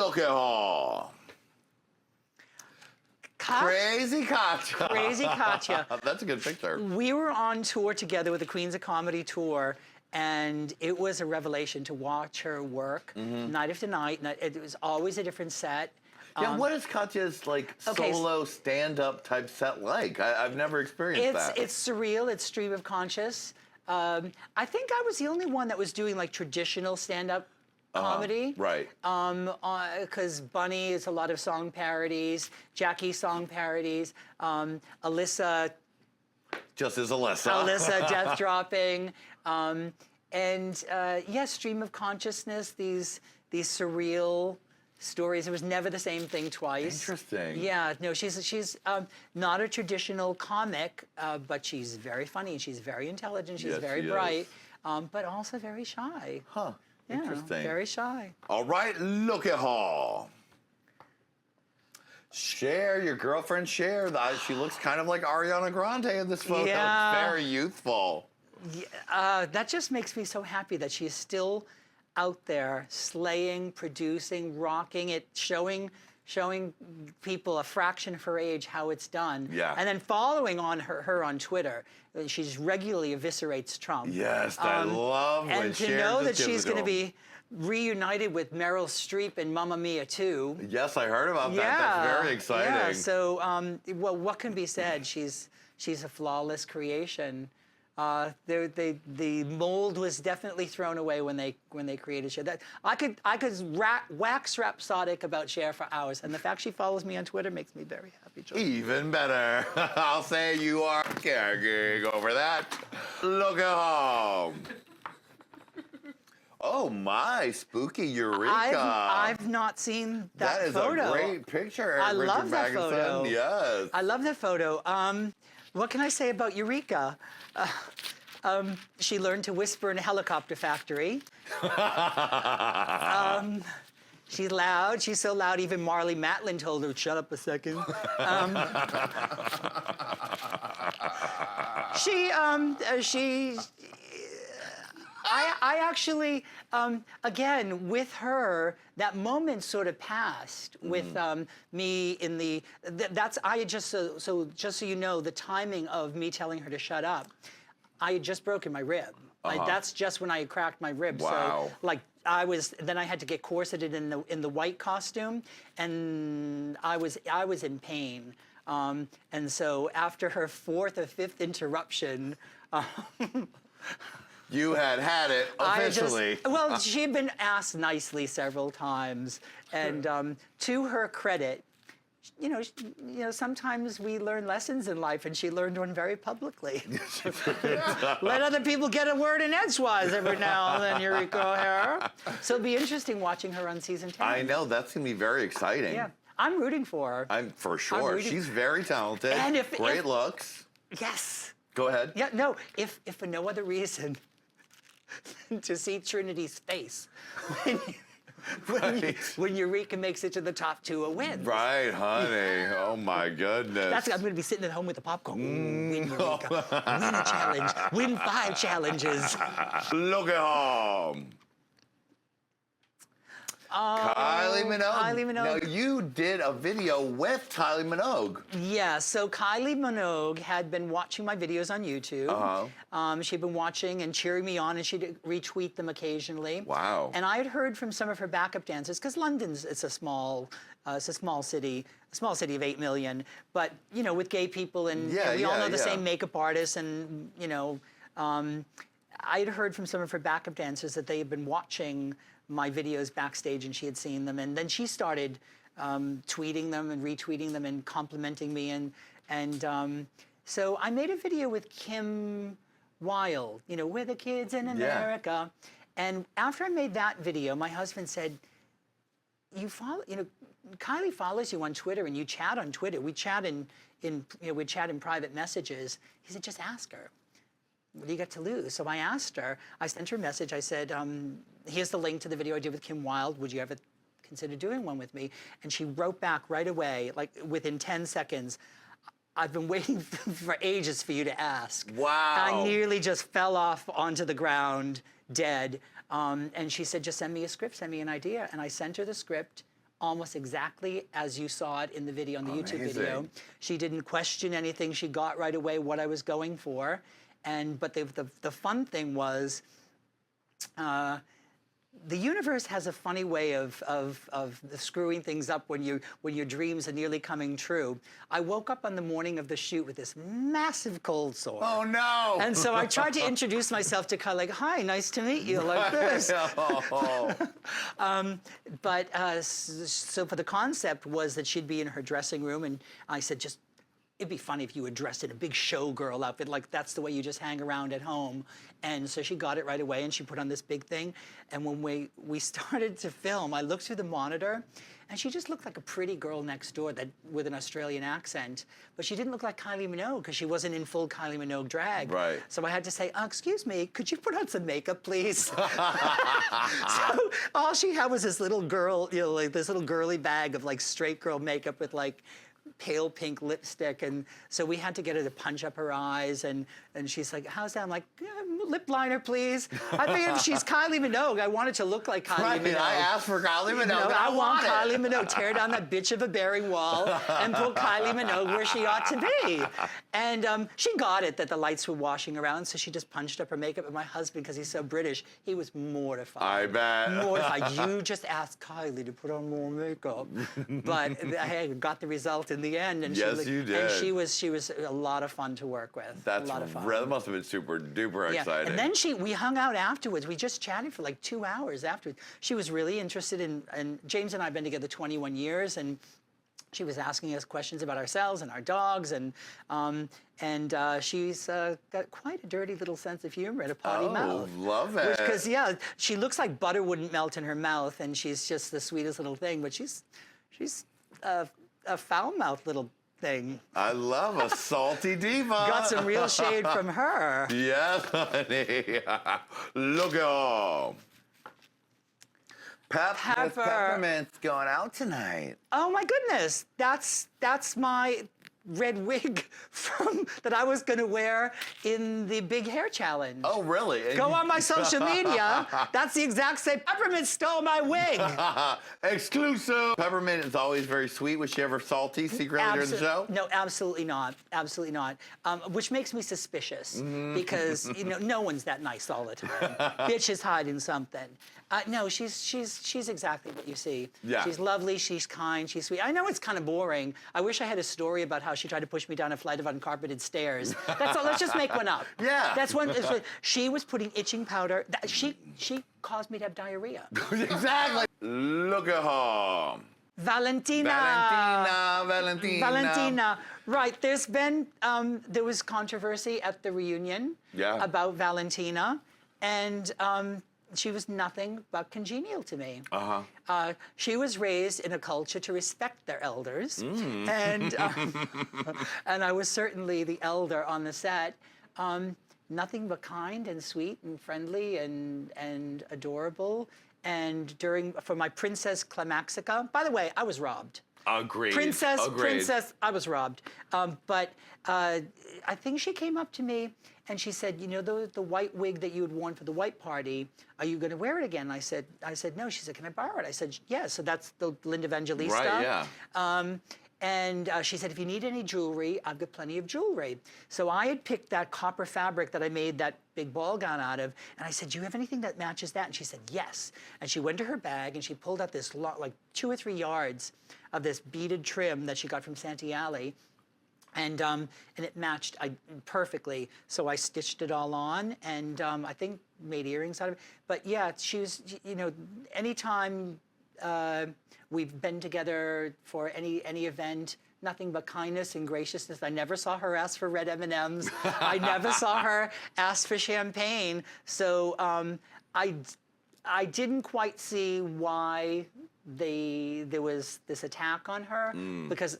look at her. Crazy Katya. Crazy Katya. That's a good picture. We were on tour together with the Queens of Comedy tour, and it was a revelation to watch her work night after night. It was always a different set. Yeah, what is Katya's like solo stand-up type set like? I've never experienced that. It's surreal. It's stream of conscious. I think I was the only one that was doing like traditional stand-up comedy. Right. Because Bunny is a lot of song parodies, Jackie song parodies, Alyssa. Just as Alyssa. Alyssa death dropping. Yeah, stream of consciousness, these surreal stories. It was never the same thing twice. Interesting. Yeah, no, she's not a traditional comic, but she's very funny and she's very intelligent. She's very bright, but also very shy. Huh. Yeah, Interesting. very shy. All right, look at her. Cher, your girlfriend Cher. She looks kind of like Ariana Grande in this photo. Yeah. It's very youthful. Yeah, that just makes me so happy that she's still out there slaying, producing, rocking it, showing people a fraction of her age how it's done. Yeah. And then following on her on Twitter. She's regularly eviscerates Trump. Yes, I love when Cher And to know that just she's gives it going to to him. be reunited with Meryl Streep in Mamma Mia 2. Yes, I heard about that. That's very exciting. Yeah, so, well, what can be said? She's a flawless creation. The mold was definitely thrown away when they created Cher. That I could wax rhapsodic about Cher for hours, and the fact she follows me on Twitter makes me very happy. Joy. Even better. I'll say you are gagging over that. Look at home. Oh my, spooky Eureka. I've not seen that photo. That is a great picture. I Richard love that Magnuson. photo. Yes. I love that photo. What can I say about Eureka? She learned to whisper in a helicopter factory. She's loud. She's so loud, even Marley Matlin told her, shut up a second. I actually, again, with her, that moment sort of passed with me in the, just so you know, the timing of me telling her to shut up, I had just broken my rib. Like, that's just when I had cracked my rib. Wow. So, like, then I had to get corseted in the white costume, and I was in pain. And so after her fourth or fifth interruption, you had it officially. Well, she had been asked nicely several times, and to her credit, you know, sometimes we learn lessons in life, and she learned one very publicly. Let other people get a word in edgewise every now and then, Eureka O'Hara. So it'll be interesting watching her on season 10. I know, that's going to be very exciting. Yeah, I'm rooting for her. I'm for sure. She's very talented. And great looks. Yes. Go ahead. Yeah, no, if for no other reason, to see Trinity's face when Eureka makes it to the top 2 a win. Right, honey. Oh my goodness. I'm going to be sitting at home with the popcorn. Win Eureka. Win a challenge. Win 5 challenges. Look at home. Kylie Minogue. Kylie Minogue. Now, you did a video with Kylie Minogue. Yeah, so Kylie Minogue had been watching my videos on YouTube. She'd been watching and cheering me on, and she'd retweet them occasionally. Wow. And I had heard from some of her backup dancers, because London's, it's a small city of 8 million, but, you know, with gay people, and we all know the same makeup artists, and, you know, I had heard from some of her backup dancers that they had been watching my videos backstage, and she had seen them, and then she started tweeting them and retweeting them and complimenting me, and so I made a video with Kim Wilde, you know, We're the Kids in America, and after I made that video, my husband said, Kylie follows you on Twitter, and you chat on Twitter. We chat in private messages. He said, just ask her. What do you got to lose? So I asked her, I sent her a message. I said, here's the link to the video I did with Kim Wilde. Would you ever consider doing one with me? And she wrote back right away, like within 10 seconds, I've been waiting for ages for you to ask. Wow. I nearly just fell off onto the ground, dead. And she said, just send me a script, send me an idea. And I sent her the script almost exactly as you saw it in the video, on the YouTube video. Amazing. She didn't question anything. She got right away what I was going for. But the fun thing was, the universe has a funny way of screwing things up when your dreams are nearly coming true. I woke up on the morning of the shoot with this massive cold sore. Oh no! And so I tried to introduce myself to Kylie, like, "Hi, nice to meet you," like this. So for the concept was that she'd be in her dressing room, and I said, just, it'd be funny if you were dressed in a big showgirl outfit, like that's the way you just hang around at home. And so she got it right away, and she put on this big thing. And when we started to film, I looked through the monitor, and she just looked like a pretty girl next door with an Australian accent. But she didn't look like Kylie Minogue because she wasn't in full Kylie Minogue drag. Right. So I had to say, excuse me, could you put on some makeup, please? So all she had was this little girl, like this little girly bag of like straight girl makeup with like pale pink lipstick, and so we had to get her to punch up her eyes, and she's like, "How's that?" I'm like, "Lip liner, please." I figured she's Kylie Minogue. I wanted to look like Kylie Minogue. I asked for Kylie Minogue. No, I want it. Kylie Minogue. Tear down that bitch of a bearing wall and put Kylie Minogue where she ought to be. And she got it that the lights were washing around, so she just punched up her makeup. And my husband, because he's so British, he was mortified. I bet. Mortified. You just asked Kylie to put on more makeup. But I got the result in the end. And Yes, you did. And she was a lot of fun to work with. That's a lot of fun. That must have been super duper exciting. And then we hung out afterwards. We just chatted for like 2 hours afterwards. She was really interested and James and I have been together 21 years, and she was asking us questions about ourselves and our dogs, and she's got quite a dirty little sense of humor and a potty mouth. Oh, love it. Because, yeah, she looks like butter wouldn't melt in her mouth, and she's just the sweetest little thing, but she's a foul-mouthed little thing. I love a salty diva. Got some real shade from her. Yes, honey. Look at all. Peppermint's going out tonight. Oh my goodness, that's my red wig that I was going to wear in the big hair challenge. Oh, really? Go on my social media. That's the exact same. Peppermint stole my wig. Exclusive. Peppermint is always very sweet. Was she ever salty secretly during the show? No, absolutely not. Absolutely not. Which makes me suspicious because no one's that nice all the time. Bitch is hiding something. No, she's exactly what you see. Yeah. She's lovely. She's kind. She's sweet. I know it's kind of boring. I wish I had a story about how she tried to push me down a flight of uncarpeted stairs. That's all. Let's just make one up. Yeah. That's one. She was putting itching powder. She caused me to have diarrhea. Exactly. Look at her. Valentina. Valentina. Right. There was controversy at the reunion about Valentina, and she was nothing but congenial to me. She was raised in a culture to respect their elders, and I was certainly the elder on the set. Nothing but kind and sweet and friendly and adorable. And for my Princess Climaxica, by the way, I was robbed. Agreed. Princess, I was robbed. But I think she came up to me and she said, the white wig that you had worn for the white party, are you going to wear it again? I said, no. She said, can I borrow it? I said, yes. So that's the Linda Evangelista. Right, yeah. And she said, if you need any jewelry, I've got plenty of jewelry. So I had picked that copper fabric that I made that big ball gown out of, and I said, do you have anything that matches that? And she said, yes. And she went to her bag, and she pulled out this lot, like 2 or 3 yards of this beaded trim that she got from Santee Alley. And it matched perfectly. So I stitched it all on, and I think made earrings out of it. But yeah, she was, anytime we've been together for any event, nothing but kindness and graciousness. I never saw her ask for red M&Ms. I never saw her ask for champagne. So I didn't quite see why there was this attack on her because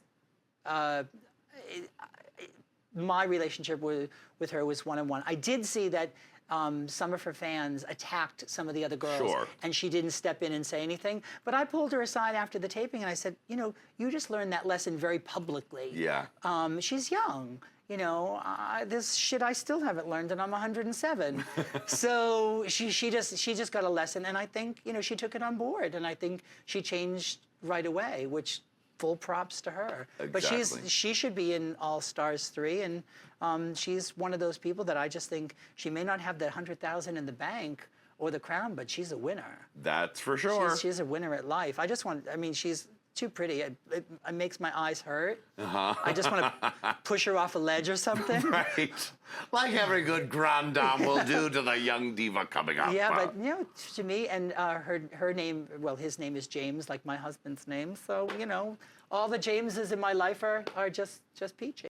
my relationship with her was one-on-one. I did see that some of her fans attacked some of the other girls, and she didn't step in and say anything. But I pulled her aside after the taping, and I said, you just learned that lesson very publicly. Yeah. She's young. This shit I still haven't learned, and I'm 107. So she just got a lesson, and I think she took it on board, and I think she changed right away, which full props to her. Exactly. But she should be in All Stars 3, and she's one of those people that I just think she may not have the 100,000 in the bank or the crown, but she's a winner. That's for sure. She's a winner at life. I mean, she's too pretty. It makes my eyes hurt. I just want to push her off a ledge or something. Right. Like every good grand dame will do to the young diva coming up. Yeah, but you know, to me, and her name, well, his name is James, like my husband's name. So, you know, all the Jameses in my life are just peachy.